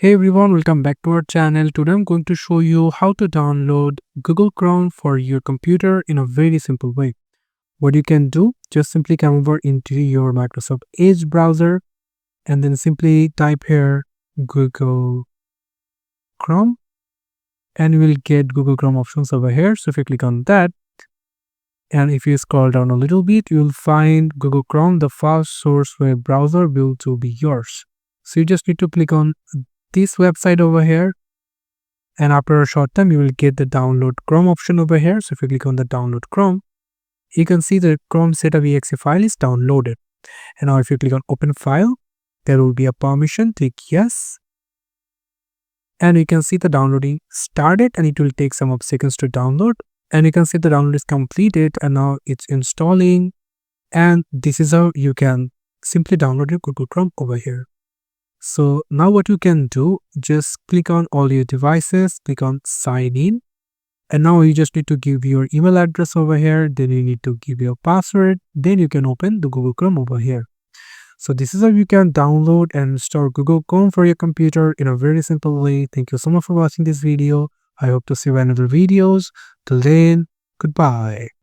Hey everyone, welcome back to our channel. Today I'm going to show you how to download Google Chrome for your computer in a very simple way. What you can do, just simply come over into your Microsoft Edge browser and then simply type here Google Chrome and you will get Google Chrome options over here. So if you click on that and if you scroll down a little bit, you'll find Google Chrome, the fast source web browser built to be yours. So you just need to click on this website over here, and after a short time you will get the download Chrome option over here. So if you click on the download Chrome, you can see the Chrome setup exe file is downloaded. And now if you click on open file, there will be a permission, click yes, and you can see the downloading started and it will take some seconds to download, and you can see the download is completed and now it's installing. And this is how you can simply download your Google Chrome over here. So now what you can do, just click on all your devices, click on sign in, and now you just need to give your email address over here, then you need to give your password, then you can open the Google Chrome over here. So this is how you can download and install Google Chrome for your computer in a very simple way. Thank you so much for watching this video. I hope to see you in other videos. Till then, goodbye.